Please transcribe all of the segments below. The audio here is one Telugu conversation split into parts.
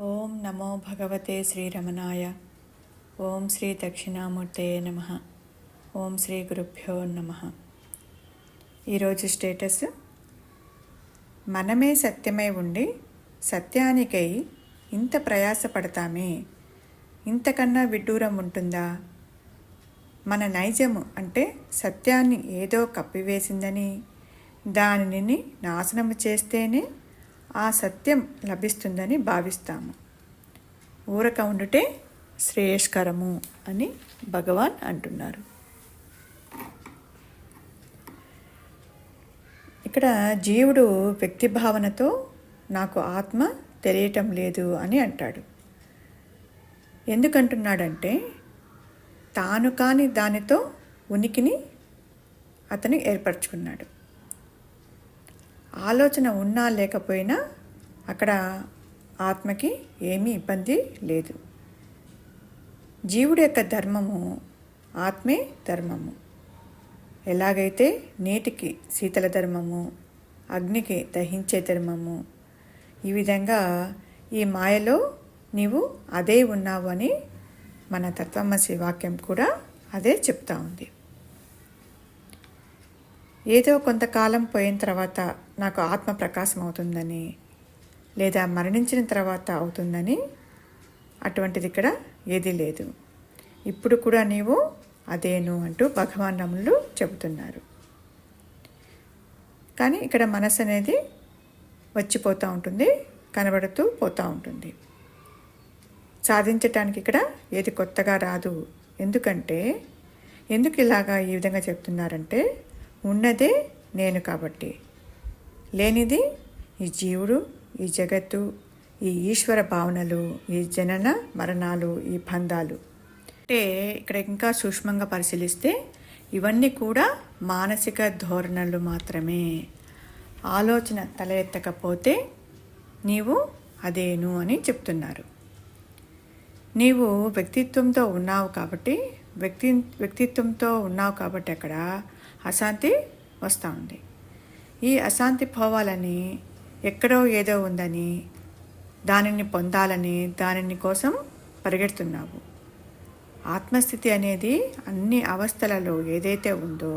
ఓం నమో భగవతే శ్రీరమణాయ. ఓం శ్రీ దక్షిణామూర్తయే నమ. ఓం శ్రీ గురుభ్యో నమ. ఈరోజు స్టేటస్: మనమే సత్యమై ఉండి సత్యానికై ఇంత ప్రయాసపడతామే, ఇంతకన్నా విడ్డూరం ఉంటుందా? మన నైజము అంటే సత్యాన్ని ఏదో కప్పివేసిందని, దానిని నాశనము చేస్తేనే ఆ సత్యం లభిస్తుందని భావిస్తాము. ఊరక ఉండుటే శ్రేయస్కరము అని భగవాన్ అంటున్నారు. ఇక్కడ జీవుడు వ్యక్తి భావనతో నాకు ఆత్మ తెలియటం లేదు అని అంటాడు. ఎందుకంటున్నాడంటే తాను కాని దానితో ఉనికిని అతను ఏర్పరచుకున్నాడు. ఆలోచన ఉన్నా లేకపోయినా అక్కడ ఆత్మకి ఏమీ ఇబ్బంది లేదు. జీవుడి యొక్క ధర్మము ఆత్మే ధర్మము. ఎలాగైతే నీటికి శీతల ధర్మము, అగ్నికి దహించే ధర్మము, ఈ విధంగా ఈ మాయలో నీవు అదే ఉన్నావు అని మన తత్వమసి వాక్యం కూడా అదే చెప్తా ఉంది. ఏదో కొంతకాలం పోయిన తర్వాత నాకు ఆత్మ ప్రకాశం అవుతుందని, లేదా మరణించిన తర్వాత అవుతుందని అటువంటిది ఇక్కడ ఏదీ లేదు. ఇప్పుడు కూడా నీవు అదేను అంటూ భగవాన్ రమణులు చెబుతున్నారు. కానీ ఇక్కడ మనసు అనేది వచ్చిపోతూ ఉంటుంది, కనబడుతూ పోతూ ఉంటుంది. సాధించటానికి ఇక్కడ ఏది కొత్తగా రాదు. ఎందుకు ఇలాగా ఈ విధంగా చెప్తున్నారంటే, ఉన్నదే నేను కాబట్టి, లేనిది ఈ జీవుడు, ఈ జగత్తు, ఈ ఈశ్వర భావనలు, ఈ జనన మరణాలు, ఈ బంధాలు. అంటే ఇక్కడ ఇంకా సూక్ష్మంగా పరిశీలిస్తే ఇవన్నీ కూడా మానసిక ధోరణులు మాత్రమే. ఆలోచన తల ఎత్తకపోతే నీవు అదేను అని చెప్తున్నారు. నీవు వ్యక్తిత్వంతో ఉన్నావు కాబట్టి వ్యక్తిత్వంతో ఉన్నావు కాబట్టి అక్కడ అశాంతి వస్తూ ఉంది. ఈ అశాంతి పోవాలని, ఎక్కడో ఏదో ఉందని, దానిని పొందాలని, దానిని కోసం పరిగెడుతున్నావు. ఆత్మస్థితి అనేది అన్ని అవస్థలలో ఏదైతే ఉందో,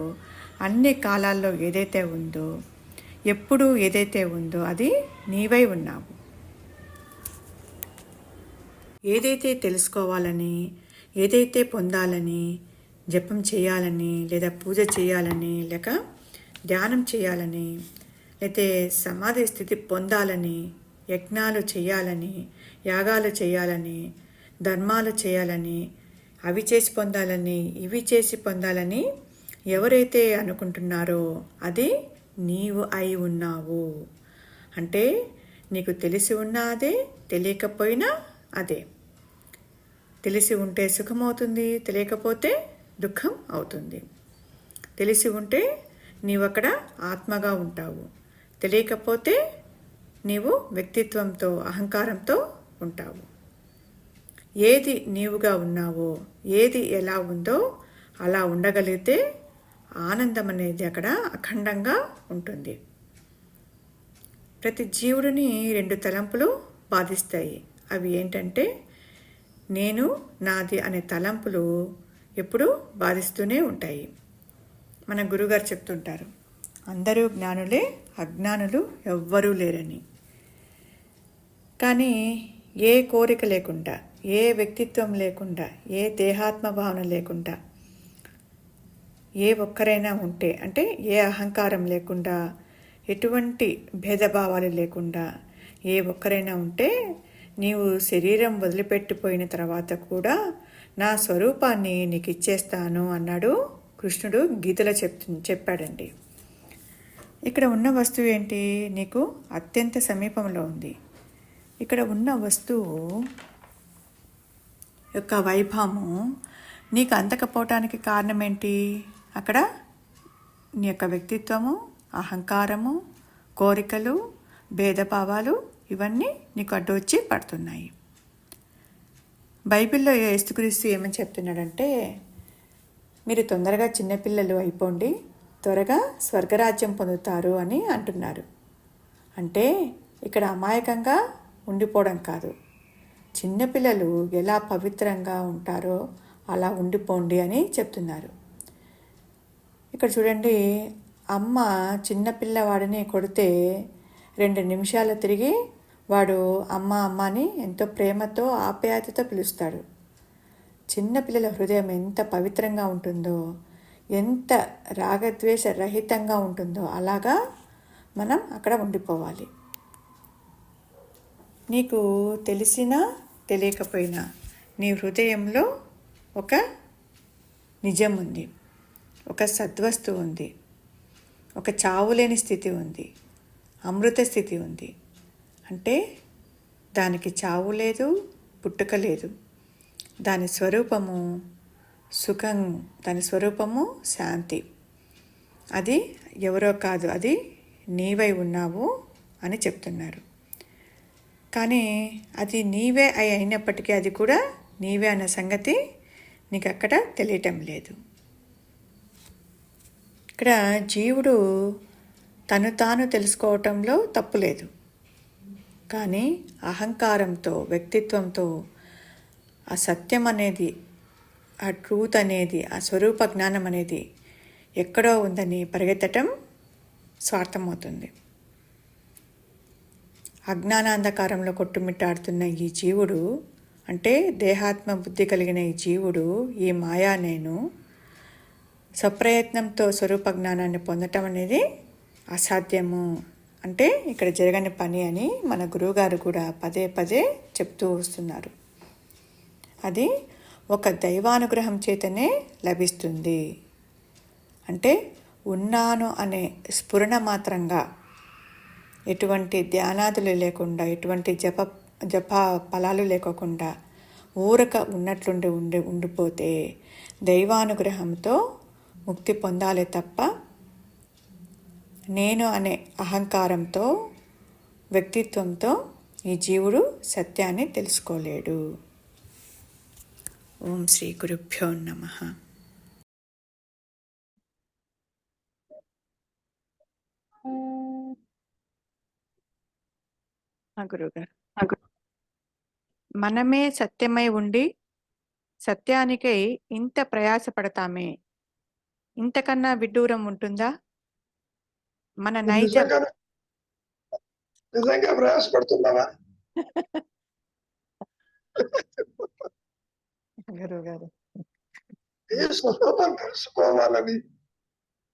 అన్ని కాలాల్లో ఏదైతే ఉందో, ఎప్పుడూ ఏదైతే ఉందో అది నీవై ఉన్నావు. ఏదైతే తెలుసుకోవాలని, ఏదైతే పొందాలని, జపం చేయాలని, లేదా పూజ చేయాలని, లేక ధ్యానం చేయాలని, లేకపోతే సమాధి స్థితి పొందాలని, యజ్ఞాలు చేయాలని, యాగాలు చేయాలని, ధర్మాలు చేయాలని, అవి చేసి పొందాలని, ఇవి చేసి పొందాలని ఎవరైతే అనుకుంటున్నారో అది నీవు అయి ఉన్నావు. అంటే నీకు తెలిసి ఉన్నా అదే, తెలియకపోయినా అదే. తెలిసి ఉంటే సుఖమవుతుంది, తెలియకపోతే దుఃఖం అవుతుంది. తెలిసి ఉంటే నీవు అక్కడ ఆత్మగా ఉంటావు, తెలియకపోతే నీవు వ్యక్తిత్వంతో, అహంకారంతో ఉంటావు. ఏది నీవుగా ఉన్నావో, ఏది ఎలా ఉందో అలా ఉండగలిగితే ఆనందం అనేది అక్కడ అఖండంగా ఉంటుంది. ప్రతి జీవుడిని 2 తలంపులు బాధిస్తాయి. అవి ఏంటంటే, నేను, నాది అనే తలంపులు ఎప్పుడూ బాధిస్తూనే ఉంటాయి. మన గురుగారు చెప్తుంటారు, అందరూ జ్ఞానులే, అజ్ఞానులు ఎవ్వరూ లేరని. కానీ ఏ కోరిక లేకుండా, ఏ వ్యక్తిత్వం లేకుండా, ఏ దేహాత్మ భావన లేకుండా ఏ ఒక్కరైనా ఉంటే, అంటే ఏ అహంకారం లేకుండా, ఎటువంటి భేదభావాలు లేకుండా ఏ ఒక్కరైనా ఉంటే, నీవు శరీరం వదిలిపెట్టిపోయిన తర్వాత కూడా నా స్వరూపాన్ని నీకు ఇచ్చేస్తాను అన్నాడు కృష్ణుడు గీతలో చెప్పాడండి. ఇక్కడ ఉన్న వస్తువు ఏంటి? నీకు అత్యంత సమీపంలో ఉంది. ఇక్కడ ఉన్న వస్తువు యొక్క వైభవము నీకు అందకపోవటానికి కారణం ఏంటి? అక్కడ నీ యొక్క వ్యక్తిత్వము, అహంకారము, కోరికలు, భేదభావాలు ఇవన్నీ నీకు అడ్డు వచ్చి పడుతున్నాయి. బైబిల్లో యేసుక్రీస్తు ఏమని చెప్తున్నాడంటే, మీరు తొందరగా చిన్నపిల్లలు అయిపోండి, త్వరగా స్వర్గరాజ్యం పొందుతారు అని అంటున్నారు. అంటే ఇక్కడ అమాయకంగా ఉండిపోవడం కాదు, చిన్నపిల్లలు ఎలా పవిత్రంగా ఉంటారో అలా ఉండిపోండి అని చెప్తున్నారు. ఇక్కడ చూడండి, అమ్మ చిన్నపిల్లవాడిని కొడితే 2 నిమిషాలు తిరిగి వాడు అమ్మ అమ్మ అని ఎంతో ప్రేమతో ఆప్యాయతతో పిలుస్తాడు. చిన్నపిల్లల హృదయం ఎంత పవిత్రంగా ఉంటుందో, ఎంత రాగద్వేష రహితంగా ఉంటుందో అలాగా మనం అక్కడ ఉండిపోవాలి. నీకు తెలిసినా తెలియకపోయినా నీ హృదయంలో ఒక నిజం ఉంది, ఒక సద్వస్తు ఉంది, ఒక చావులేని స్థితి ఉంది, అమృత స్థితి ఉంది. అంటే దానికి చావు లేదు, పుట్టుక లేదు. దాని స్వరూపము సుఖం, దాని స్వరూపము శాంతి. అది ఎవరో కాదు, అది నీవై ఉన్నావు అని చెప్తున్నారు. కానీ అది నీవే అయినప్పటికీ అది కూడా నీవే అన్న సంగతి నీకు అక్కడ తెలియటం లేదు. ఇక్కడ జీవుడు తను తాను తెలుసుకోవటంలో తప్పు లేదు. కానీ అహంకారంతో, వ్యక్తిత్వంతో ఆ సత్యం అనేది, ఆ ట్రూత్ అనేది, ఆ స్వరూప జ్ఞానం అనేది ఎక్కడో ఉందని పరిగెత్తటం స్వార్థమవుతుంది. అజ్ఞానాంధకారంలో కొట్టుమిట్టాడుతున్న ఈ జీవుడు, అంటే దేహాత్మ బుద్ధి కలిగిన ఈ జీవుడు, ఈ మాయా నేను స్వప్రయత్నంతో స్వరూప జ్ఞానాన్ని పొందటం అనేది అసాధ్యము, అంటే ఇక్కడ జరగని పని అని మన గురువుగారు కూడా పదే పదే చెప్తూ వస్తున్నారు. అది ఒక దైవానుగ్రహం చేతనే లభిస్తుంది. అంటే ఉన్నాను అనే స్ఫురణ మాత్రంగా, ఎటువంటి ధ్యానాదులు లేకుండా, ఎటువంటి జప ఫలాలు లేకోకుండా ఊరక ఉన్నట్లుండి ఉండిపోతే దైవానుగ్రహంతో ముక్తి పొందాలి తప్ప నేను అనే అహంకారంతో, వ్యక్తిత్వంతో ఈ జీవుడు సత్యాన్ని తెలుసుకోలేడు. ఓం శ్రీ గురుభ్యో నమః. గురువుగారు, మనమే సత్యమై ఉండి సత్యానికై ఇంత ప్రయాసపడతామే, ఇంతకన్నా విడ్డూరం ఉంటుందా? మన నైజం నిజంగా ప్రయాసపడుతున్నావా? గురువుగారు, ఏ స్వరూపం తెలుసుకోవాలని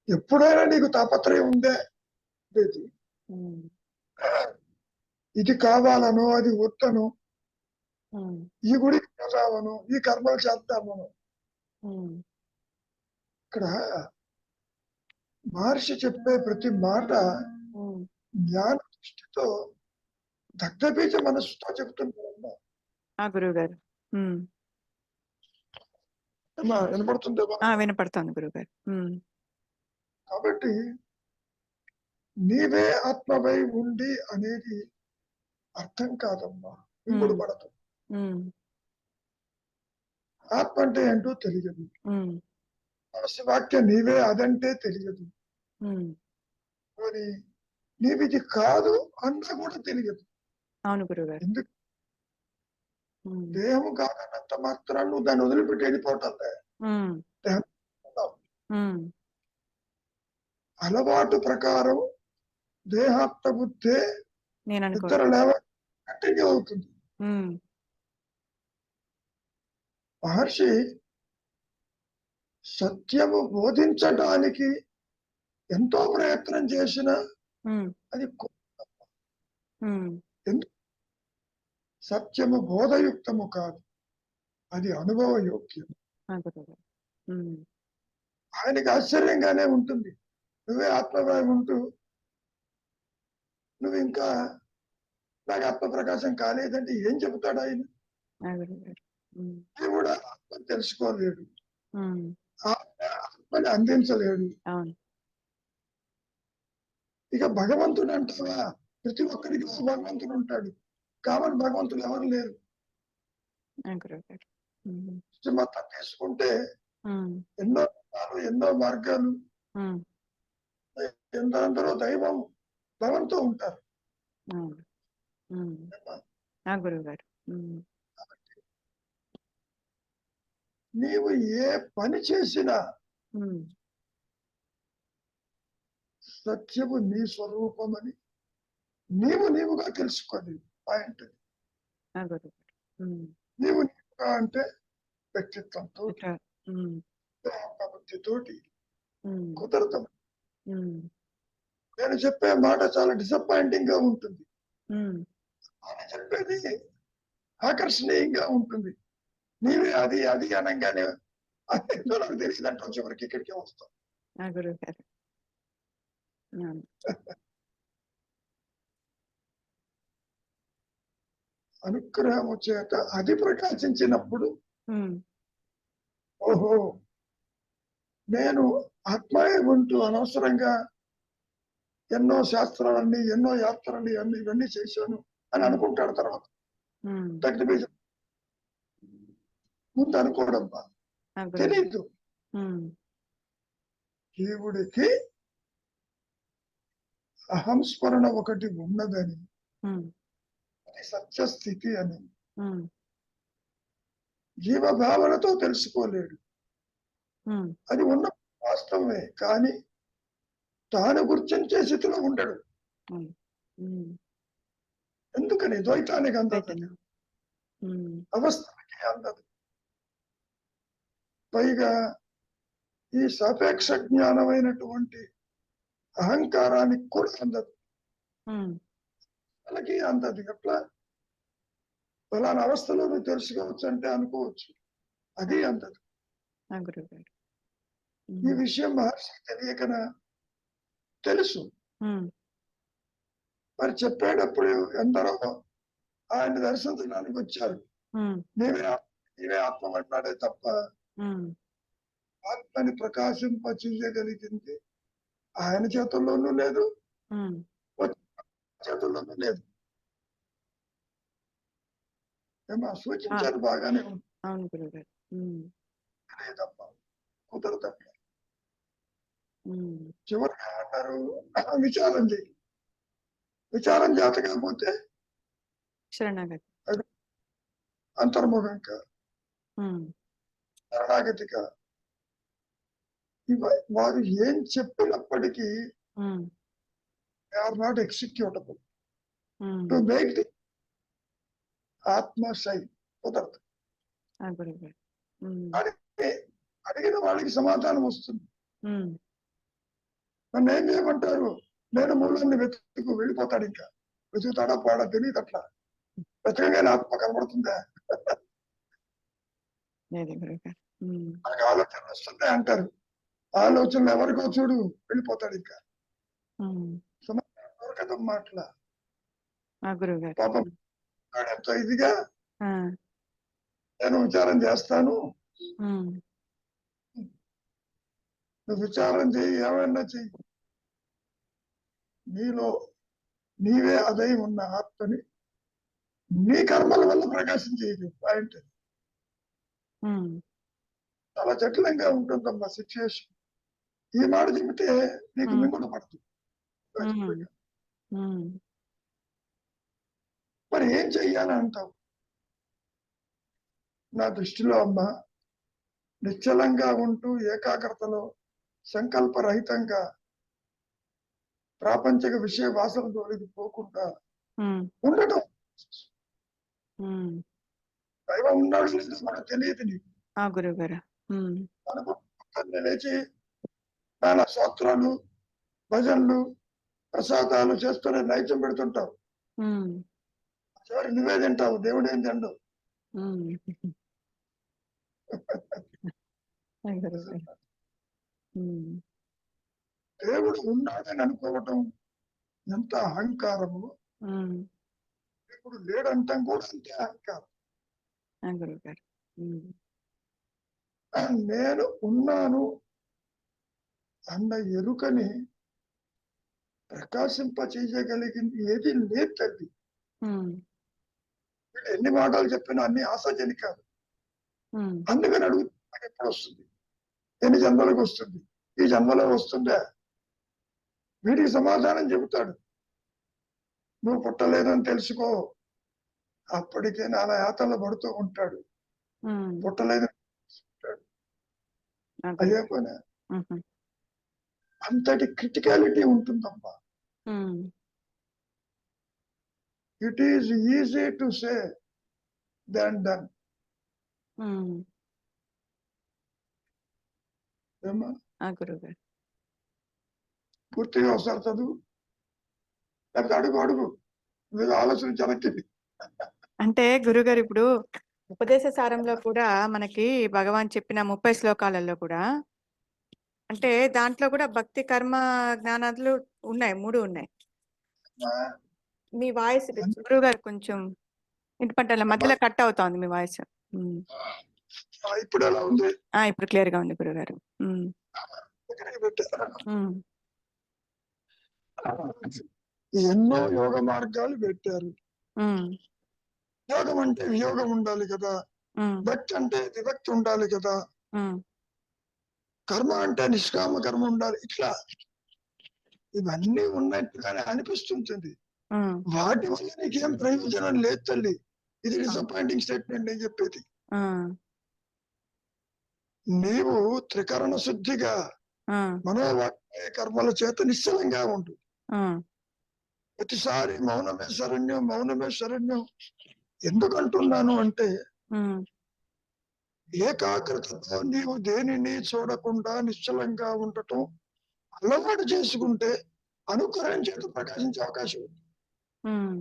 ఎప్పుడైనా నీకు తాపత్రయం ఉందే? లేదు. ఇది కావాలను, అది వద్దను, ఈ గుడికి రావను, ఈ కర్మలు చేద్దామను. ఇక్కడ మహర్షి చెప్పే ప్రతి మాట జ్ఞాన దృష్టితో, దగ్ధబీజ మనస్సుతో చెప్తున్నారమ్మా. గురువుగారు వినపడుతుందేమో? వినపడుతుంది గురువుగారు. కాబట్టి నీవే ఆత్మవై ఉండి అనేది అర్థం కాదమ్మా, ఇంకొడు పడదు. ఆత్మ అంటే ఏంటో తెలియదు, మనసు వాక్య నీవే అదంటే తెలియదు, మరి నీవిది కాదు అన్నా కూడా తెలియదు. అవును గురుగారు. ఎందుకు? దేహము కాదన్నంత మాత్రాన్ని నువ్వు దాన్ని వదిలిపెట్టి వెళ్ళిపోవటంలే. అలవాటు ప్రకారం దేహాత్మ బుద్ధే నిద్ర లేవ కంటిన్యూ అవుతుంది. మహర్షి సత్యము బోధించడానికి ఎంతో ప్రయత్నం చేసినా అది ఎందుకు? సత్యము బోధయుక్తము కాదు, అది అనుభవయోగ్యం. ఆయనకి ఆశ్చర్యంగానే ఉంటుంది. నువ్వే ఆత్మభావం ఉంటూ నువ్వు ఇంకా నాకు ఆత్మప్రకాశం కాలేదంటే ఏం చెబుతాడు ఆయన? కూడా ఆత్మ తెలుసుకోలేడు, ఆత్మని అందించలేడు. ఇక భగవంతుడు అంటావా? ప్రతి ఒక్కరికి భగవంతుడు ఉంటాడు, కామన్ భగవంతుడు ఎవరు లేరు. మొత్తం తీసుకుంటే ఎన్నో రకాలు, ఎన్నో మార్గాలు, ఎందరో దైవం భగవంతో ఉంటారు. గురువు గారు, నీవు ఏ పని చేసినా ఉమ్, సత్యము నీ స్వరూపమని నీవుగా తెలుసుకోలేదు పాయింట్. ఆ గురుగారు. ఉమ్, నీవుగా అంటే వ్యక్తిత్వంతో ఇట్లా. ఉమ్, బుద్ధితోటి ఉమ్, కుదరదు. ఉమ్, నేను చెప్పే మాట చాలా డిసప్పాయింటింగ్ గా ఉంటుంది, ఉమ్, ఆయన చెప్పేది ఆకర్షణీయంగా ఉంటుంది. నీవే అది అది అనగానే అదేంటో నాకు తెలియదంటే చివరికి ఇక్కడికి వస్తాం. ఆ గురుగారు. అవును. అనుగ్రహము చేత అది ప్రకాశించినప్పుడు ఉమ్, ఓహో నేను ఆత్మాయ ఉంటూ అనవసరంగా ఎన్నో శాస్త్రాలన్నీ ఎన్నో యాత్రలు ఇవన్నీ చేశాను అని అనుకుంటాడు. తర్వాత ఉమ్, దగ్గర ముందు అనుకోవడం ఆ గురుగారు. తెలీదు. ఉమ్, జీవుడికి అహంస్మరణ ఒకటి ఉన్నదని, ఉమ్, అది సత్యస్థితి అని ఉమ్, జీవభావనతో తెలుసుకోలేడు. ఉమ్, అది ఉన్న వాస్తవమే, కానీ తాను గుర్తించే స్థితిలో ఉండడు. ఉమ్, ఉమ్, ఎందుకని ద్వైతానికి అందదు, వేదన. ఉమ్, అవస్థలకి అందదు. పైగా ఈ సాపేక్ష జ్ఞానమైనటువంటి అహంకారానికి కూడా అందదు. ఉమ్, వాళ్ళకి అందదు. ఎట్లా ఫలానా అవస్థలో నువ్వు తెలుసుకోవచ్చు అంటే అనుకోవచ్చు, అది అందదు. ఆ గురుగారు. ఈ ఉమ్, విషయం మహర్షి తెలియకనా తెలుసు. ఉమ్, మరి చెప్పేటప్పుడు ఎందరో ఆయన దర్శించడానికి వచ్చారు. ఉమ్, నీవే ఆత్మ అంటాడే తప్ప ఉమ్, ఆత్మని ప్రకాశింపచేయగలిగింది ఆయన చేతుల్లోనూ లేదు, ఉమ్, చేతుల్లోనూ లేదు. ఏమో ఆ, సూచించారు, బాగానే ఉంది. అవును గురుగారు. ఉమ్, లేదప్ప, కుదరదప్ప. ఉమ్, చివరికి ఏమంటారు, విచారం చేయి. విచారం చేత కాకపోతే శరణాగతి. అది అంతర్ముఖంగా ఉమ్, శరణాగతిగా వారు ఏం చెప్పినప్పటికీ um, they are not executable um, to make the ఆత్మ షైన్. కుదరదు. ఆ గురుగారు. ఉమ్, కానీ అడిగిన వాళ్ళకి సమాధానం వస్తుంది. ఉమ్, నన్ను ఏం చేయమంటారు, నేను మూలాన్ని వెతుకు వెళ్ళిపోతాడు. ఇంకా వెతుకుతాడా పోడా తెలియదు. అట్లా వెతకగానే ఆత్మ కనబడుతుందా? లేదు గురుగారు. ఉమ్, మనకు ఆలోచనలు వస్తుందా అంటారు. ఆలోచనలు ఎవరికో చూడు, వెళ్ళిపోతాడు. ఇంకా ఉమ్, సమాధానం దొరకదమ్మా. అట్లా ఆ గురుగారు. పాపం వాడు ఎంతో ఇదిగా ఆ, నేను విచారం చేస్తాను, ఉమ్, నువ్వు విచారం చెయ్యి, ఏమైనా చెయ్యి, నీలో నీవే అదై ఉన్న ఆత్మని నీ కర్మల వల్ల ప్రకాశించేది. పాయింట్ ఉమ్, చాలా జటిలంగా ఉంటుందమ్మా సిచ్యుయేషన్. ఈ మాట చెబితే నీకు ఉమ్, మింగుడు పడుతుంది. ఉమ్, ఉమ్, మరి ఏం చెయ్యాలి అంటావు? నా దృష్టిలో అమ్మ, నిశ్చలంగా ఉంటూ ఏకాగ్రతలో సంకల్పరహితంగా ప్రాపంచిక విషయ వాసన జోలికి పోకుండా ఉమ్, ఉండటం. ఉమ్, దైవం ఉన్నాడు లేదో మనకు తెలియదు. నీకు ఆ గురుగారు. ఉమ్, మనకు పొద్దున్నే లేచి నానా స్తోత్రాలు, భజనలు, ప్రసాదాలు చేస్తూనే నైత్యం పెడుతుంటావు. ఉమ్, చివరి నువ్వే తింటావు, దేవుడు ఏం తిండు. ఉమ్, ఆ గురుగారు. ఉమ్, దేవుడు ఉన్నాడని అనుకోవటం ఎంత అహంకారము. ఉమ్, దేవుడు లేడంటాం కూడా అంతే అహంకారం. ఆ గురుగారు. ఉమ్, నేను ఉన్నాను అన్న ఎరుకని ప్రకాశింప చేయగలిగింది ఏది లేదు తల్లి. ఉమ్, వీళ్ళు ఎన్ని మాటలు చెప్పినా అన్ని ఆశాజనికాలు. ఉమ్, అందుకని అడుగు, నాకు ఎప్పుడు వస్తుంది, ఎన్ని జన్మలకు వస్తుంది, ఈ జన్మలో వస్తుందా? వీటికి సమాధానం చెబుతాడు. నువ్వు పుట్టలేదని తెలుసుకో. అప్పటికే నానా యాతనలు పడుతూ ఉంటాడు. ఉమ్, పుట్టలేదు అదే పని. హుహు. అంతటి క్రిటికాలిటీ ఉంటుందమ్మా. హ్మ్. It is easy to say than done. హ్మ్. ఏమ్మా ఆ! గురువుగారు. పూర్తిగా ఒకసారి చదువు, లేకపోతే అడుగు అడుగు, మీరు ఆలోచన వెనక్కి. అంటే గురుగారు ఇప్పుడు ఉపదేశ సారంలో కూడా మనకి భగవాన్ చెప్పిన 30 శ్లోకాలలో కూడా అంటే దాంట్లో కూడా భక్తి, కర్మ, జ్ఞానాదులు ఉన్నాయి. 3 ఉన్నాయి. మీ వాయిస్ గురువుగారు కొంచెం వినపడ్డల మధ్యలో కట్ అవుతోంది మీ వాయిస్. హ్మ్. ఇప్పుడు ఎలా ఉంది? ఇప్పుడు క్లియర్‌గా ఉంది గురుగారు. హ్మ్. ఎక్కడికి పెట్టారా? హ్మ్. ఎన్నో యోగ మార్గాలు పెట్టారు. హ్మ్. యోగం అంటే వియోగం ఉండాలి కదా, హ్మ్. భక్తి అంటే విభక్తి ఉండాలి కదా, హ్మ్. కర్మ అంటే నిష్కామ కర్మ ఉండాలి. ఇట్లా ఇవన్నీ ఉన్నట్టుగానే అనిపిస్తుంటుంది. హ్మ్. వాటి వల్ల నీకేం ప్రయోజనం లేదు తల్లి. ఇది ఆ! డిసప్పాయింటింగ్ స్టేట్మెంట్ నేను చెప్పేది. ఆ! నీవు త్రికరణ శుద్ధిగా ఆ! మనోవాక్కాయ కర్మల చేత నిశ్చలంగా ఉండు. ఆ! ప్రతిసారి మౌనమే శరణ్యం, మౌనమే శరణ్యం ఎందుకంటున్నాను అంటే, హ్మ్. ఏకాగ్రతతో నీవు దేనిని చూడకుండా నిశ్చలంగా ఉండటం అలవాటు చేసుకుంటే అనుగ్రహం చేత ప్రకాశించే అవకాశం ఉంది. హ్మ్.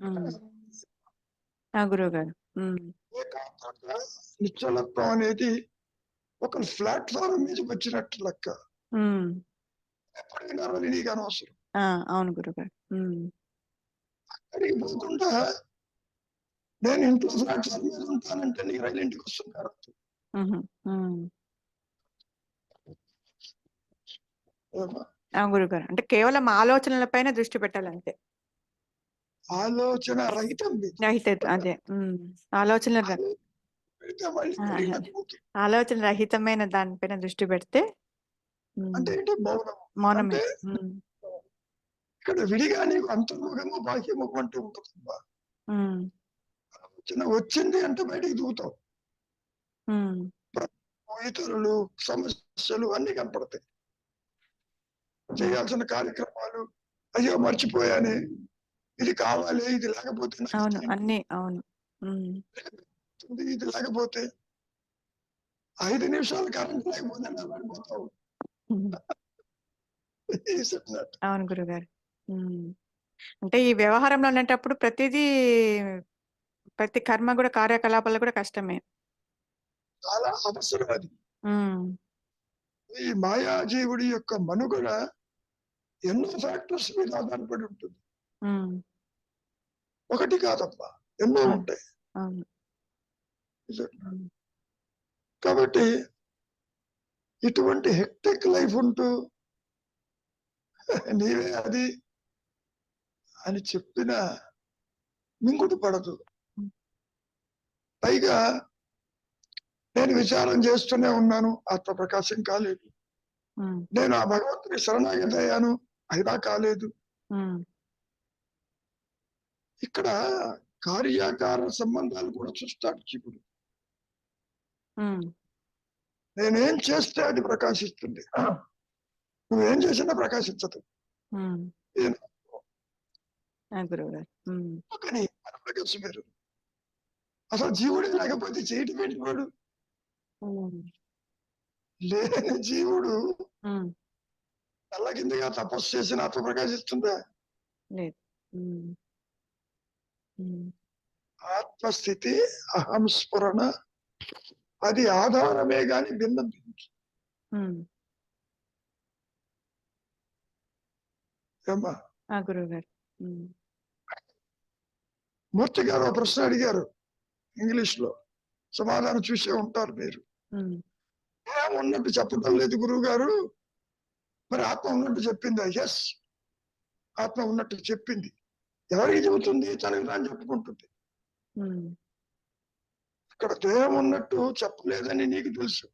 హ్మ్. ఆ! గురువుగారు. హ్మ్. ఏకాగ్రత, నిశ్చలత్వం అనేది ఒక ప్లాట్ఫామ్ మీదకి వచ్చినట్టు లెక్క. హ్మ్. ఎప్పటికీ నడవని నీకు అనవసరం. అవును గురువుగారు. హ్మ్. అక్కడికి పోకుండా నేను ఇంట్లో ప్లాట్ఫామ్ మీద ఉంటానంటే నీకు రైలు ఇంటికి వస్తున్నారు. హుహు. హ్మ్. ఏమ్మా? గురువుగారు. అంటే కేవలం ఆలోచనల పైన దృష్టి పెట్టాలంతే. ఆలోచన రహితం మీద అదే. హ్మ్. ఆలోచనల ర పెడితే మళ్ళీ ఆ! తిరిగి మర్చిపోతుంది. ఆలోచన రహితమైన దానిపైన దృష్టి పెడితే అంటే హ్మ్. ఏంటి మౌనం. మౌనమే. అంటే హ్మ్. ఇక్కడ విడిగా నీకు అంతర్ముఖము బాహ్యముఖం అంటూ ఉంటుందమ్మా. హ్మ్. ఆలోచన వచ్చింది అంటే బయటికి దూకుతావు. హ్మ్. ఇతరులు, సమస్యలు అన్ని కనపడతాయి. చేయాల్సిన కార్యక్రమాలు, అయ్యో మర్చిపోయానే, ఇది కావాలి, ఇది లేకపోతే నాకు అవును. ఇది అన్నీ. అవును. హ్మ్. ఉంటుంది, ఇది లేకపోతే 5 నిమిషాలు కరెంట్ లేకపోతే నా పడిపోతావు. హ్మ్. చెప్పినట్టు అవును గురుగారు. హ్మ్. అంటే ఈ వ్యవహారంలో ఉండేటప్పుడు ప్రతి కర్మ కూడా కార్యకలాపాలు కూడా కష్టమే. చాలా అవసరం అది. హ్మ్. ఈ మాయాజీవుడి యొక్క మనుగడ ఎన్నో ఫ్యాక్టర్స్ మీద ఆధారపడి ఉంటుంది. హ్మ్. ఒకటి కాదమ్మా, ఎన్నో అవును. ఉంటాయి. అవును. నిజంగా. హ్మ్. కాబట్టి ఇటువంటి హెక్టిక్ లైఫ్ ఉంటూ నీవే అది అని చెప్పిన మింగుడు పడదు. హ్మ్. పైగా నేను విచారం చేస్తూనే ఉన్నాను, ఆత్మ ప్రకాశం కాలేదు. హ్మ్. నేను ఆ భగవంతుని శరణాగతి అయ్యాను, అయినా కాలేదు. హ్మ్. ఇక్కడ కార్యాకార సంబంధాలు కూడా చూస్తాడు జీవుడు. హ్మ్. నేనేం చేస్తే అది ప్రకాశిస్తుంది, నువ్వేం చేసినా ప్రకాశించదు. హ్మ్. ఈయన గురువుగారు. హ్మ్. కానీ మన ప్రకాశం వేరు. అసలు జీవుడే లేకపోతే చేయటం ఏంటి వాడు? హ్మ్. లేని జీవుడు హ్మ్. నల్ల కిందగా తపస్సు చేసిన ఆత్మ ప్రకాశిస్తుందా? లేదు. హ్మ్. హ్మ్. ఆత్మస్థితి, అహం స్ఫురణ, అది ఆధారమే గాని భిన్నం దీనికి. హ్మ్. ఏమ్మా? గురువుగారు. హ్మ్. మూర్తి గారు ఒక ప్రశ్న అడిగారు ఇంగ్లీష్ లో, సమాధానం చూసే ఉంటారు మీరు. హ్మ్. ఉన్నట్టు చెప్పడం లేదు గురువు గారు, మరి ఆత్మ ఉన్నట్టు చెప్పిందా? ఎస్, ఆత్మ ఉన్నట్టు చెప్పింది. ఎవరికి చెబుతుంది? తనకి తాను చెప్పుకుంటుంది. హ్మ్. ఇక్కడ దేహం ఉన్నట్టు చెప్పలేదని నీకు తెలుసు,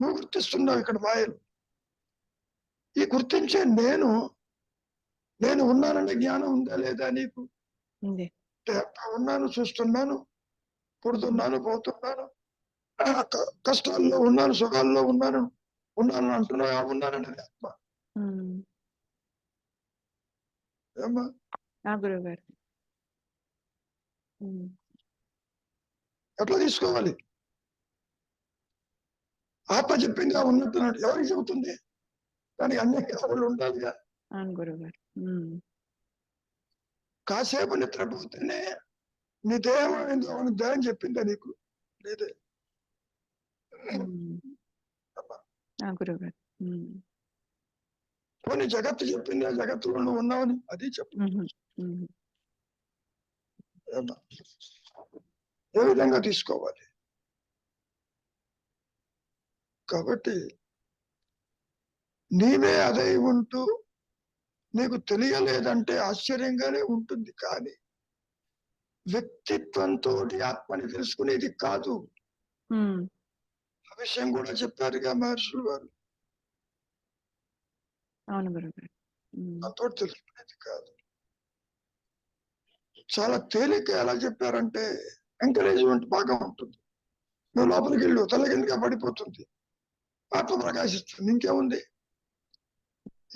నువ్వు గుర్తిస్తున్నావు ఇక్కడ మాయలు. ఈ గుర్తించే నేను ఉన్నాననే జ్ఞానం ఉందా లేదా నీకు? ఉంది. దేహంతో ఉన్నాను, చూస్తున్నాను, హ్మ్. పుడుతున్నాను, పోతున్నాను, కష్టాల్లో ఉన్నాను, సుఖాల్లో ఉన్నాను అంటున్నావు. ఉన్నాననేది ఆత్మ. ఏమ్మా గురువు గారు. ఎట్లా తీసుకోవాలి? ఆత్మ చెప్పింది ఉన్నట్టున్నాడు. ఎవరికి చెబుతుంది? దానికి అన్ని వాళ్ళు ఉండాలిగా. అవును గురువు గారు. కాసేపు నిద్రపోతేనే నీ దేహం ఏందో అని దేహం చెప్పిందా నీకు? లేదే. గురువు గారు. కొన్ని జగత్తు చెప్పింది, ఆ జగత్తులో నువ్వు ఉన్నావని, అది చెప్పు. ఏ విధంగా తీసుకోవాలి? కాబట్టి నీవే అదై ఉంటూ నీకు తెలియలేదంటే ఆశ్చర్యంగానే ఉంటుంది. కానీ వ్యక్తిత్వంతో ఆత్మని తెలుసుకునేది కాదు. ఆ విషయం కూడా చెప్పారుగా మహర్షులు వారు. అవును గురుగారు. అంతో తెలుసుకునేది కాదు. చాలా తేలిక. ఎలా చెప్పారంటే ఎంకరేజ్మెంట్ బాగా ఉంటుంది. నువ్వు లోపలికి వెళ్ళు, తలకిందుగా పడిపోతుంది, ఆత్మ ప్రకాశిస్తుంది. ఇంకేముంది?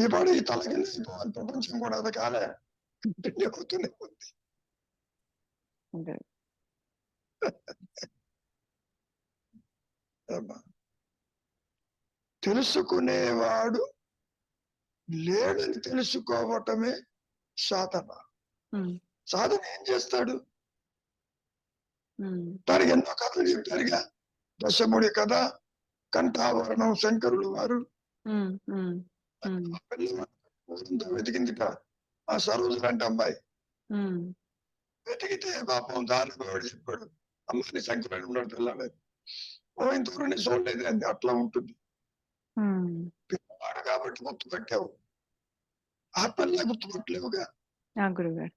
ఈ పాడు ఈ తలకింద అయిపోవాలి. ప్రపంచం కూడా అది కాలే ఎక్కుతూనే ఉంది. తెలుసుకునేవాడు లేడని తెలుసుకోవటమే సాధన. సాధన ఏం చేస్తాడు? దానికి ఎన్నో కథలు చెప్పారుగా. దశముడి కథ, కంఠావరణం శంకరులు వారు. వెతికింది ఆ సరోజు లాంటి అమ్మాయి. వెతికితే పాపం దారిలో చెప్పాడు, అమ్మాయిని శంకరుడు ఉన్నాడు పిల్లలు. ఇంతవరకు చూడలేదు అంది. అట్లా ఉంటుంది. పిల్లవాడు కాబట్టి గుర్తుపెట్టావు, ఆత్మల్లా గుర్తుపట్టలేవుగా. గురుగారు.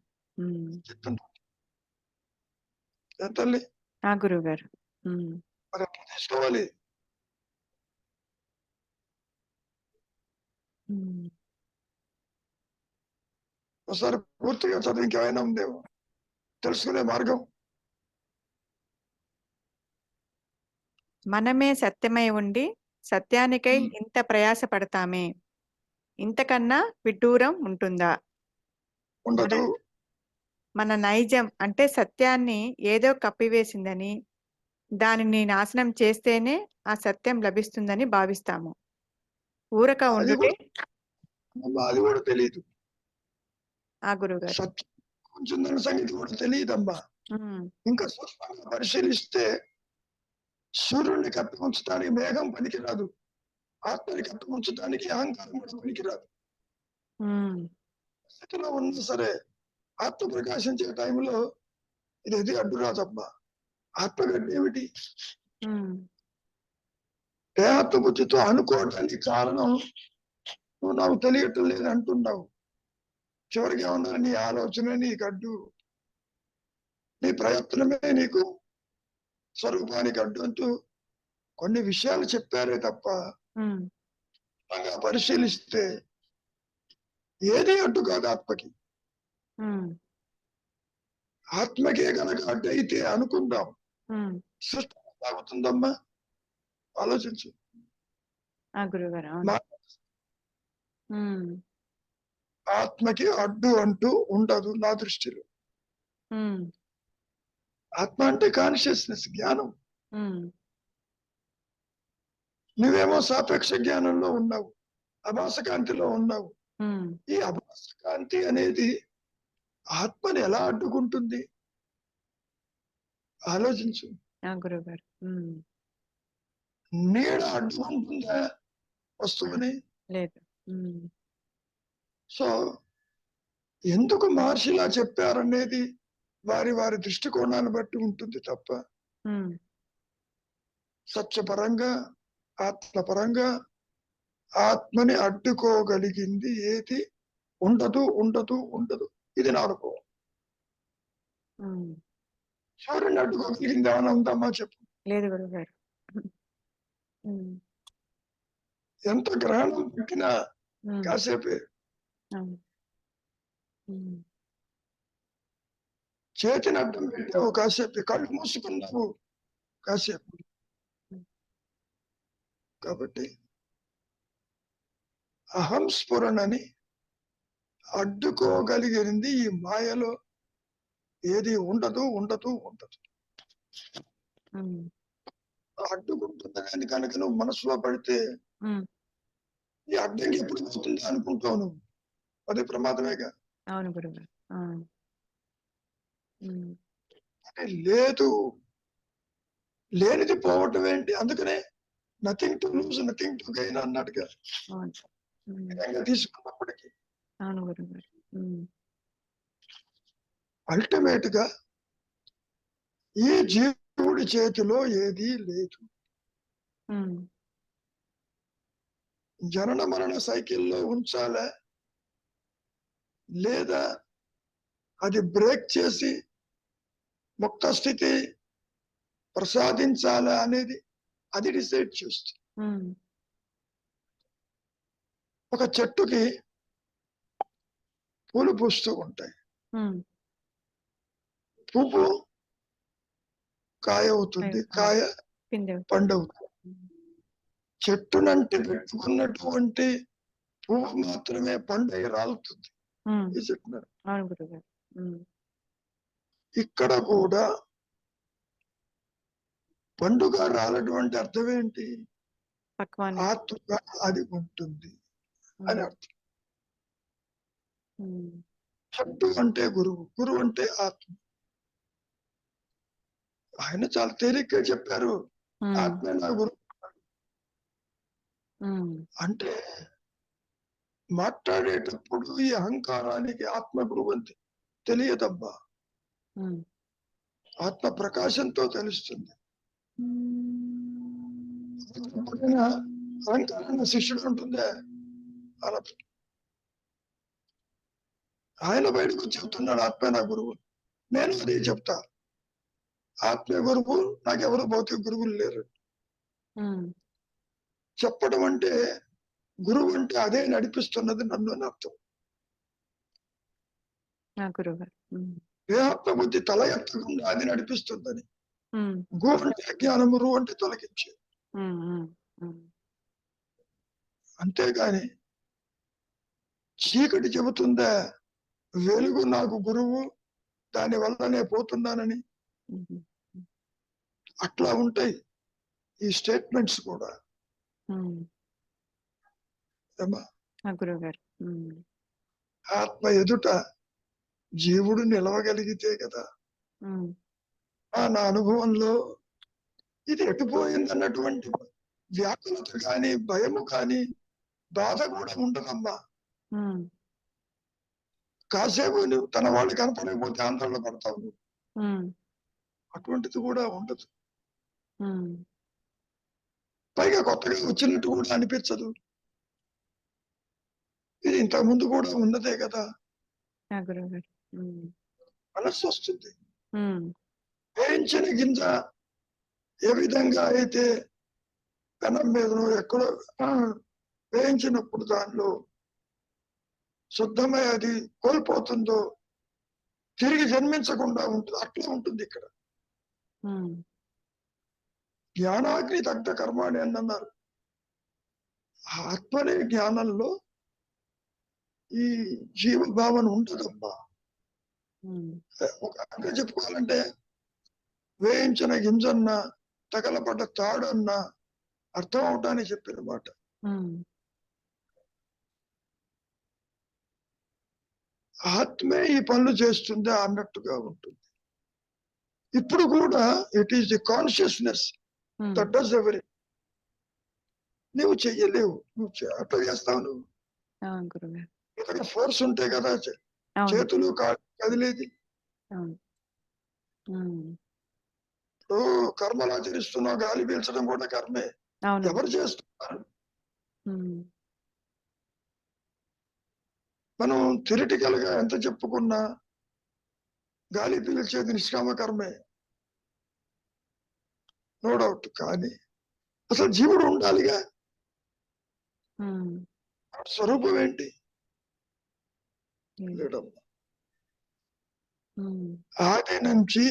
చెప్తున్నా తల్లి. గురుగారు. మరి ఎట్లా తీసుకోవాలి? ఒకసారి పూర్తిగా చదువు ఇంకేమైనా ఉందేమో తెలుసుకునే మార్గం. మనమే సత్యమై ఉండి సత్యానికై ఇంత ప్రయాస పడతామే, ఇంతకన్నా విడ్డూరం ఉంటుందా? ఉండదు. మన నైజం అంటే సత్యాన్ని ఏదో కప్పివేసిందని, దానిని నాశనం చేస్తేనే ఆ సత్యం లభిస్తుందని భావిస్తాము. ఊరక ఉండుటే అది కూడా తెలియదు. గురుగారు. సత్యం కొంచెం దాని సంగతి కూడా తెలియదమ్మా. ఇంకా సూక్ష్మంగా పరిశీలిస్తే సూర్యుడిని కప్పి ఉంచడానికి మేఘం పనికిరాదు, ఆత్మని కప్పి ఉంచడానికి అహంకారం కూడా పనికిరాదు. స్థితిలో ఉన్నా సరే ఆత్మ ప్రకాశించే టైంలో ఇది అడ్డు రాదమ్మా. ఆత్మగడ్డ ఏమిటి? దేహత్వ బుద్ధితో అనుకోవడానికి కారణం నువ్వు నాకు తెలియటం లేదు అంటున్నావు. చివరికి ఏమన్నా నీ ఆలోచన నీకు అడ్డు, నీ ప్రయత్నమే నీకు స్వరూపానికి అడ్డు అంటూ కొన్ని విషయాలు చెప్పారే తప్ప పరిశీలిస్తే ఏది అడ్డు కాదు ఆత్మకి. ఆత్మకే కనుక అడ్డు అయితే అనుకుందాం, సృష్టి సాగుతుందమ్మా. ఆలోచించు. ఆత్మకి అడ్డు అంటూ ఉండదు నా దృష్టిలో. ఆత్మ అంటే కాన్షియస్నెస్, జ్ఞానం. నువ్వేమో సాపేక్ష జ్ఞానంలో ఉన్నావు, అభాస కాంతిలో ఉన్నావు. ఈ అభాస కాంతి అనేది ఆత్మని ఎలా అడ్డుకుంటుంది? ఆలోచించు. గురుగారు. నీడ అడ్డుకుంటుందా వస్తువుని? లేదు. సో ఎందుకు మహర్షిలా చెప్పారనేది వారి వారి దృష్టికోణాన్ని బట్టి ఉంటుంది తప్ప సత్యపరంగా ఆత్మపరంగా ఆత్మని అడ్డుకోగలిగింది ఏది ఉండదు ఉండదు ఉండదు. ఇది నా అనుభవం. సూర్యుని అడ్డుకోగలిగింది ఏమైనా ఉందమ్మా చెప్పు? లేదు గురుగారు. ఎంత గ్రహణం పెట్టినా కాసేపే. చేతిని అడ్డం పెట్టావు కాసేపు, కళ్ళు మూసుకున్నావు కాసేపు. కాబట్టి అహం స్ఫురణని అడ్డుకోగలిగింది ఈ మాయలో ఏది ఉండదు ఉండదు ఉండదు. ఉమ్, అడ్డుకుంటుంది కానీ కనుక నువ్వు మనసులో పడితే ఉమ్, ఈ అడ్డంకి ఎప్పుడు పోతుంది అనుకుంటావు నువ్వు. అది ప్రమాదమేగా. అవును గురుగారు. ఆ, ఉమ్, అంటే లేదు, లేనిది పోవటం ఏంటి? అందుకనే nothing to lose nothing to gain అన్నట్టుగా అవును. ఉమ్, విధంగా తీసుకున్నప్పటికీ అవును గురుగారు. ఉమ్, అల్టిమేట్ గా ఈ జీవుడి చేతిలో ఏదీ లేదు. ఉమ్, జనన మరణ సైకిల్లో ఉంచాలా లేదా అది బ్రేక్ చేసి ముక్త స్థితి ప్రసాదించాలా అనేది అది డిసైడ్ చేస్తుంది. ఉమ్, ఒక చెట్టుకి పూలు పూస్తూ ఉంటాయి, ఉమ్, పువ్వు కాయ అవుతుంది, కాయ పిందె. పండవుతుంది. చెట్టునంటే పెట్టుకున్నటువంటి పువ్వు మాత్రమే పండై రాలుతుంది ఉమ్, ఈ చెట్టున. అవును గురుగారు. ఉమ్, ఇక్కడ కూడా పండుగ రాలటువంటి అర్థం ఏంటి? పక్వాన్ని. ఆత్మగా అది ఉంటుంది అని అర్థం. ఉమ్, చెట్టు అంటే గురువు, గురువు అంటే ఆత్మ. ఆయన చాలా తేలిగ్గా చెప్పారు, ఉమ్, ఆత్మే నా గురువు. ఉమ్, అంటే మాట్లాడేటప్పుడు ఈ అహంకారానికి ఆత్మ గురువు అని తెలియదబ్బా. ఉమ్, ఆత్మ ప్రకాశంతో తెలుస్తుంది. ఎప్పుడైనా అహంకారాన్ని శిష్యుడు ఉంటుందే అలా ఆయన బయటకు చెప్తున్నాడు ఆత్మే నా గురువు. నేను అదే చెప్తా, ఆత్మ గురువు, నాకెవరు భౌతిక గురువులు లేరు. ఉమ్, చెప్పడం అంటే గురువు అంటే అదే నడిపిస్తున్నది నన్ను అని అర్థం. నా గురుగారు. ఉమ్, దేహాత్మ బుద్ధి తల ఎత్తకుండా అది నడిపిస్తుందని. ఉమ్, గు అంటే జ్ఞానము, రు అంటే తొలగించే. ఉమ్, ఉమ్, ఉమ్, అంతేగాని చీకటి చెబుతుందా వెలుగు నాకు గురువు, దాని వల్లనే పోతున్నానని. ఉమ్, అట్లా ఉంటాయి ఈ స్టేట్మెంట్స్ కూడా. ఉమ్, ఏమ్మా, నా గురుగారు. ఉమ్, ఆత్మ ఎదుట జీవుడు నిలవగలిగితే కదా. ఉమ్, నా అనుభవంలో ఇది ఎటుపోయింది అన్నటువంటి వ్యాకులత కానీ భయము కానీ బాధ కూడా ఉండదమ్మా. ఉమ్, కాసేపు నువ్వు తన వాళ్ళు కనపడకపోతే ఆందోళన పడతావు నువ్వు. ఉమ్, అటువంటిది కూడా ఉండదు. ఉమ్, పైగా కొత్తగా వచ్చినట్టు కూడా అనిపించదు. ఇది ఇంతకు ముందు కూడా ఉన్నదే కదా. నా గురుగారు. ఉమ్, మనస్సు వస్తుంది. ఉమ్, వేయించిన గింజ ఏ విధంగా అయితే పెనం మీద ఎక్కడో వేయించినప్పుడు దానిలో శుద్ధమై అది కోల్పోతుందో, తిరిగి జన్మించకుండా ఉంటుంది, అట్లా ఉంటుంది ఇక్కడ. ఉమ్, జ్ఞానాగ్ని దగ్ధ కర్మాణి అని అన్నారు. ఆత్మనే జ్ఞానంలో ఈ జీవభావన ఉంటుందమ్మా. ఉమ్, ఒక రకంగా చెప్పుకోవాలంటే వేయించిన గింజన్న తగలబడ్డ తాడన్న అర్థం అవటానికి చెప్పిన మాట. ఉమ్, ఆత్మే ఈ పనులు చేస్తుందా అన్నట్టుగా ఉంటుంది. ఇప్పుడు కూడా it is the consciousness um, that does every. నువ్వు చెయ్యలేవు, నువ్వు అట్లా చేస్తావు నువ్వు. అవును గురుగారు. ఇక్కడ ఫోర్స్ ఉంటే కదా అవును. చేతులు కాళ్ళు కదిలేది. అవును. ఉమ్, ఇప్పుడు కర్మలు ఆచరిస్తున్నావు, గాలి పీల్చడం కూడా కర్మే. అవును. ఎవరు చేస్తున్నారు? ఉమ్, మనం థియరిటికల్ గా ఎంత చెప్పుకున్నా గాలి పీల్చేది నిష్కామ కర్మే, నో డౌట్. కానీ అసలు జీవుడు ఉండాలిగా. ఉమ్, స్వరూపం ఏంటి? ఉమ్, లేడమ్మా. ఉమ్, ఆది నుంచి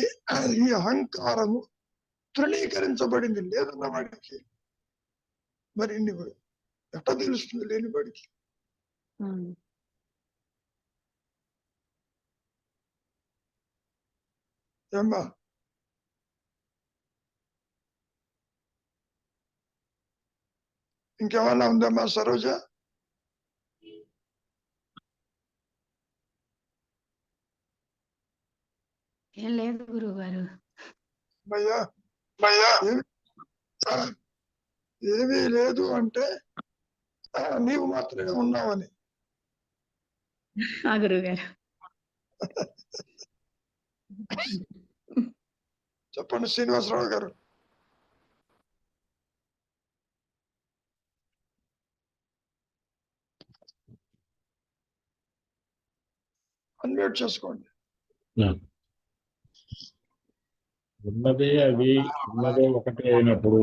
ఈ అహంకారము తృణీకరించబడింది. లేదన్న వాడికి మరి నువ్వు ఎట్లా తెలుస్తుంది లేనివాడికి? ఏమ్మా? ఇంకేమన్నా ఉందమ్మా సరోజ? ఏం లేదు గురువు గారు. అయ్యా ఏమీ లేదు అంటే నీవు మాత్రమే ఉన్నావని. గురువు గారు. చెప్పండి శ్రీనివాసరావు గారు. అన్మ్యూట్ చేసుకోండి. ఉన్నదే అది ఉన్నదే ఒకటి అయినప్పుడు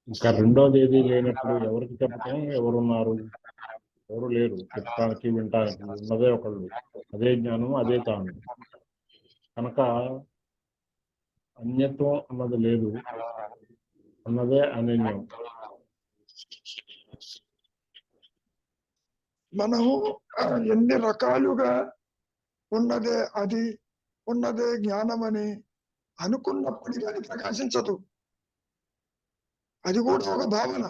ఇంకా రెండోది ఏది లేనప్పుడు ఎవరికి చెప్పటం? ఎవరున్నారు? ఎవరు లేరు చెప్పడానికి వినటానికి. ఉన్నదే ఒకళ్ళు, అదే జ్ఞానం, అదే తాను. కనుక అన్యత్వం అన్నది లేదు, అన్నదే అనన్యం. మనము ఎన్ని రకాలుగా ఉన్నదే అది, ఉన్నదే జ్ఞానం అని అనుకున్నప్పటికీ అది ప్రకాశించదు. అది కూడా ఒక భావన.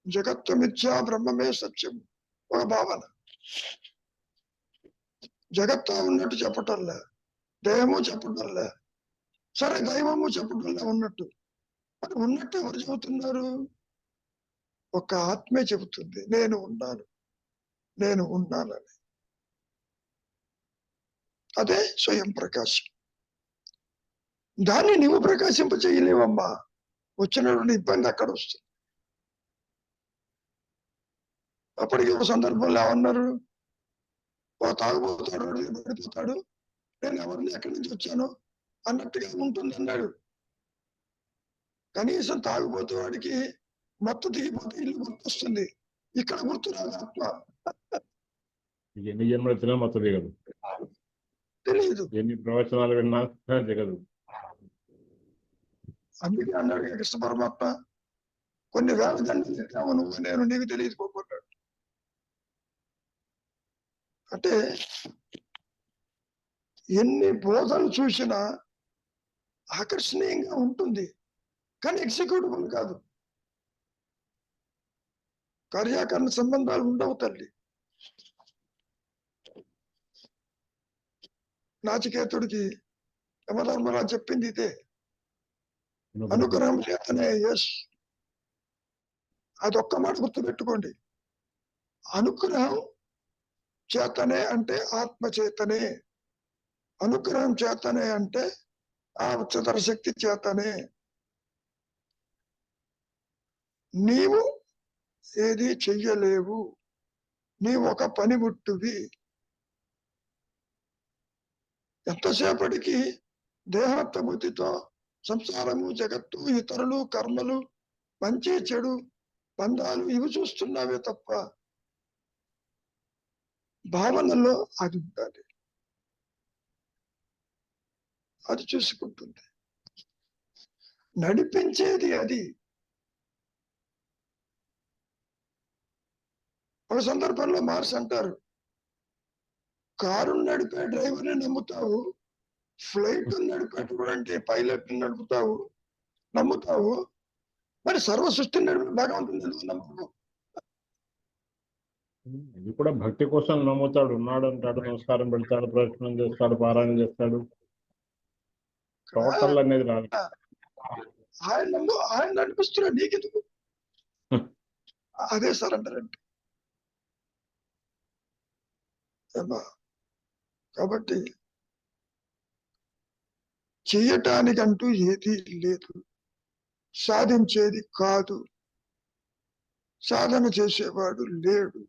జగత్తు మిథ్యా బ్రహ్మమే సత్యం ఒక భావన. జగత్తు ఉన్నట్టు చెప్పటంలే, దేహము చెప్పటంలే, సరే దైవము చెప్పటంలే ఉన్నట్టు. మరి ఉన్నట్టు ఎవరు చెబుతున్నారు? ఒక ఆత్మే చెబుతుంది నేను ఉన్నాను, నేను ఉన్నానని. అదే స్వయం ప్రకాశం. దాన్ని నీవు ప్రకాశింప చేయలేవమ్మా. వచ్చినటువంటి ఇబ్బంది అక్కడ వస్తుంది. అప్పటికి ఒక సందర్భంలో ఏమన్నారు? ఓ తాగుబోతాడు, పడిపోతాడు, నేను ఎవరిని ఎక్కడి నుంచి వచ్చాను అన్నట్టుగా ఉంటుంది అన్నాడు. కనీసం తాగుబోతే వాడికి మత్తు దిగిపోతే ఇల్లు గుర్తొస్తుంది, ఇక్కడ గుర్తు రాదు ఆత్మ. ఎన్ని జన్మలు వచ్చినా మొత్తం దిగదు, తెలియదు. ఎన్ని ప్రవచనాలు విన్నా దిగదు. అందుకే అన్నాడు కృష్ణ పరమాత్మ, కొన్ని వేల జన్మలు ఎత్తావు నువ్వు, నేను నీకు తెలియదు పోతున్నాడు. అంటే ఎన్ని బోధలు చూసినా ఆకర్షణీయంగా ఉంటుంది, కానీ ఎగ్జిక్యూటిబుల్ కాదు. కార్యాకరణ సంబంధాలు ఉండవు తల్లి. నాచికేతుడికి యమధర్మరాజు చెప్పింది ఇదే, అనుగ్రహం చేతనే. ఎస్, అదొక్క మాట గుర్తు పెట్టుకోండి. అనుగ్రహం చేతనే అంటే ఆత్మ చేతనే, అనుగ్రహం చేతనే అంటే ఆ ఉచ్చతర శక్తి చేతనే. నీవు ఏది చెయ్యలేవు, నీవు ఒక పనిముట్టువి. ఎంతసేపటికి దేహాత్మబుద్ధితో సంసారము, జగత్తు, ఇతరులు, కర్మలు, మంచి చెడు బంధాలు ఇవి చూస్తున్నావే తప్ప భావనలో అది ఉండాలి, అది చూసుకుంటుంది. నడిపించేది అది. ఒక సందర్భంలో మార్స్ అంటారు, కారు నడిపే డ్రైవర్ని నమ్ముతావు, ఫ్లైట్ నడిపేటువంటి పైలట్ నడుపుతావు, నమ్ముతావు, మరి సర్వ సృష్టిని నడిపే భగవంతుని ఎందుకు నమ్మవు? ఇది కూడా భక్తి కోసం నమ్ముతాడు. ఉన్నాడు అంటాడు, నమస్కారం పెడతాడు, ప్రదక్షిణం చేస్తాడు, పారాయణ చేస్తాడు. టోటల్ అనేది రాదు. ఆయన నడిపిస్తున్నాడు, నీకెందుకు? అదే సరెండర్ అంటే. కాబట్టి చెయ్యటానికంటూ ఏది లేదు, సాధించేది కాదు, సాధన చేసేవాడు లేడు,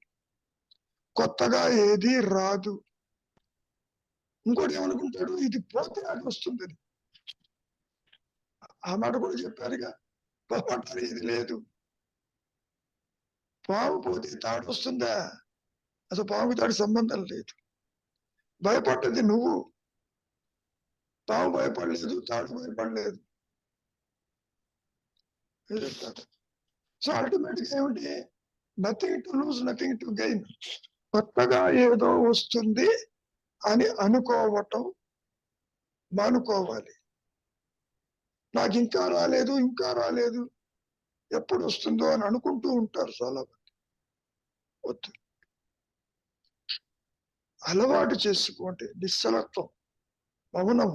కొత్తగా ఏది రాదు. ఇంకోటి ఏమనుకుంటాడు, ఇది పోతే అది వస్తుంది. ఆ మాట కూడా చెప్పారుగా, పోవటానికి ఇది లేదు. పాము పోతే తాడు వస్తుందా? అసలు పాము తాడు సంబంధం లేదు. భయపడ్డది నువ్వు, పాము భయపడలేదు, తాడు భయపడలేదు. సో అల్టిమేట్గా ఏమిటి? Nothing to lose, nothing to gain. కొత్తగా ఏదో వస్తుంది అని అనుకోవటం మానుకోవాలి. నాకు ఇంకా రాలేదు, ఇంకా రాలేదు, ఎప్పుడు వస్తుందో అని అనుకుంటూ ఉంటారు చాలా మంది. వద్దు, అలవాటు చేసుకోండి. నిశ్చలత్వం, మౌనం,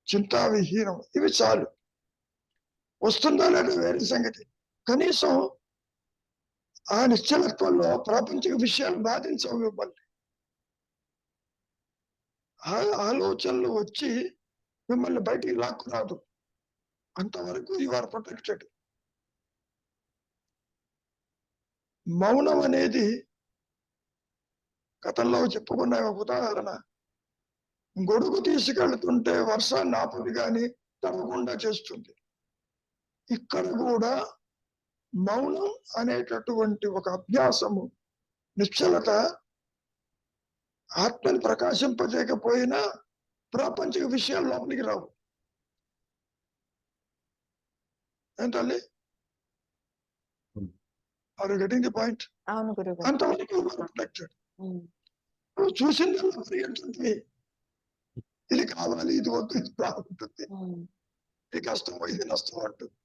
చింతావిహీనం, ఇవి చాలు. వస్తుందా లేదా వేరే సంగతి. కనీసం ఆ నిశ్చలత్వంలో ప్రాపంచిక విషయాలు బాధించవు మిమ్మల్ని. ఆలోచనలు వచ్చి మిమ్మల్ని బయటికి లాక్కురాదు. అంతవరకు యు ఆర్ ప్రొటెక్టెడ్. మౌనం అనేది గతంలో చెప్పుకున్న ఒక ఉదాహరణ. గొడుగు తీసుకెళ్తుంటే వర్షాన్ని ఆపదు కానీ తప్పకుండా చేస్తుంది. ఇక్కడ కూడా మౌనం అనేటటువంటి ఒక అభ్యాసము, నిశ్చలత ఆత్మని ప్రకాశింపజేయకపోయినా ప్రాపంచిక విషయాలు లోపలికి రావు. ఏంటండి? Are you getting the point? అవును గురుగారు. అంతవరకు ప్రొటెక్టెడ్. నువ్వు చూసిందల్లా ప్రియంటుంది. ఇది కావాలి, ఇది వద్దు, ఇది బాగుంటుంది, ఇది కష్టమో ఇది నష్టం అంటుంది.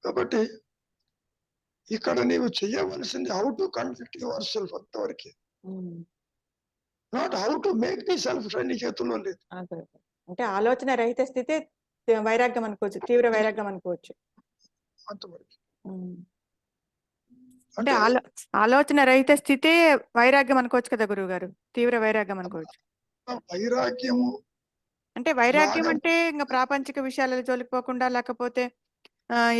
కాబట్టి ఇక్కడ నీవు చేయవలసింది హౌ టు కండక్ట్ యువర్ సెల్ఫ్ అంతవరకే. Not how to make the self. నీ చేతుల్లో లేదు. అంటే ఆలోచన రహిత స్థితి వైరాగ్యం అనుకోవచ్చు, తీవ్ర వైరాగ్యం అనుకోవచ్చు. అంతవరకు. అంటే ఆలోచన రహిత స్థితి వైరాగ్యం అనుకోవచ్చు కదా గురువు గారు, తీవ్ర వైరాగ్యం అనుకోవచ్చు. వైరాగ్యము అంటే వైరాగ్యం అంటే ఇంకా ప్రాపంచిక విషయాలలో జోలికి పోకుండా, లేకపోతే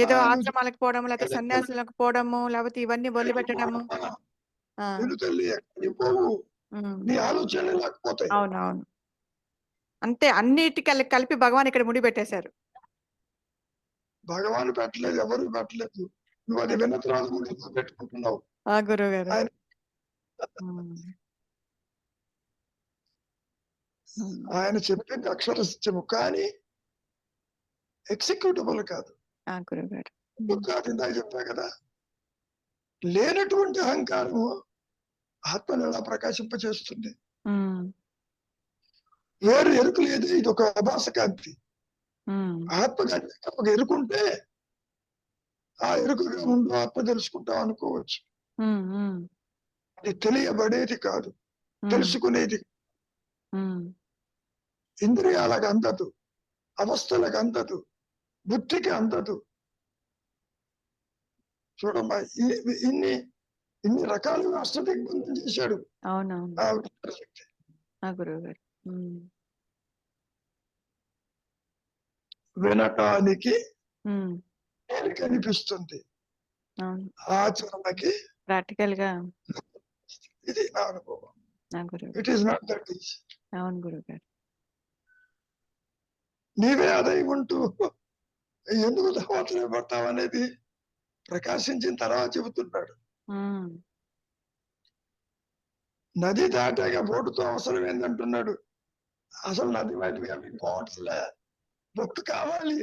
ఏదో ఆశ్రమాలకు పోవడం, లేకపోతే సన్యాసులకు పోవడము, లేకపోతే ఇవన్నీ వదిలిపెట్టడము. తల్లి ఎక్కడికి పోవు, నీ ఆలోచనలు లేకపోతాయి. అవునవును, అంతే. అన్నిటికి కలిపి భగవాన్ ఇక్కడ ముడి పెట్టేశారు. భగవాన్ పెట్టలేదు, ఎవరు పెట్టలేదు. నువ్వు అది విన్న తర్వాత ముడి పెట్టుకుంటున్నావు. గురువు గారు ఆయన చెప్పింది అక్షర సత్యము, కానీ ఎగ్జిక్యూటబుల్ కాదు. గురువు గారు కాదు. ఇందాక చెప్పా కదా, లేనటువంటి అహంకారము ఆత్మను ఎలా ప్రకాశింపచేస్తుంది. వేరు ఎరుకు లేదు, ఇది ఒక అభాస కాంతి. ఆత్మ ఒక ఎరుకుంటే ఆ ఎరుకుగా ఉండు ఆత్మ తెలుసుకుంటాం అనుకోవచ్చు. అది తెలియబడేది కాదు, తెలుసుకునేది. ఇంద్రియాలకు అందదు, అవస్థలకు అందదు, బుద్ధికి అందదు. చూడమ్మా, ఇన్ని రకాలుగా అష్టదిగ్బంధం చేశాడు. వినటానికి కనిపిస్తుంది, ఆచరణకి ప్రాక్టికల్ గా ఇది నా అనుభవం. It is not that is. అవును గురువు గారు. నీవే అదై ఉంటూ ఎందుకు మాత్రమే పడతావు అనేది ప్రకాశించిన తర్వాత చెబుతున్నాడు. నది దాటాక బోటుతో అవసరం ఏందంటున్నాడు. అసలు నది వైపుగా మీకు పోవట్లే, బొట్టు కావాలి.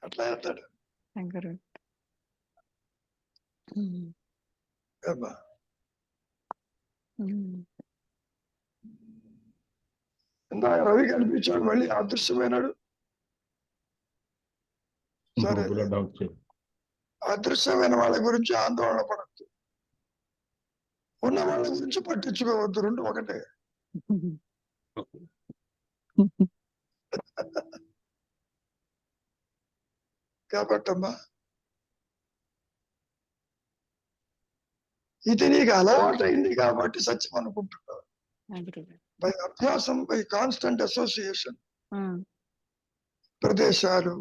అట్లా వెళ్తాడు. ఇందాక రవి కనిపించాడు, మళ్ళీ అదృశ్యమైనాడు. సరే, అదృశ్యమైన వాళ్ళ గురించి ఆందోళన పడద్దు, ఉన్న వాళ్ళ గురించి పట్టించుకోవద్దు. రెండు ఒకటే. కాబట్టమ్మా, ఇది నీకు అలవాటైంది కాబట్టి సత్యం అనుకుంటున్నావు. బై అభ్యాసం, బై కాన్స్టెంట్ అసోసియేషన్, ప్రదేశాలు,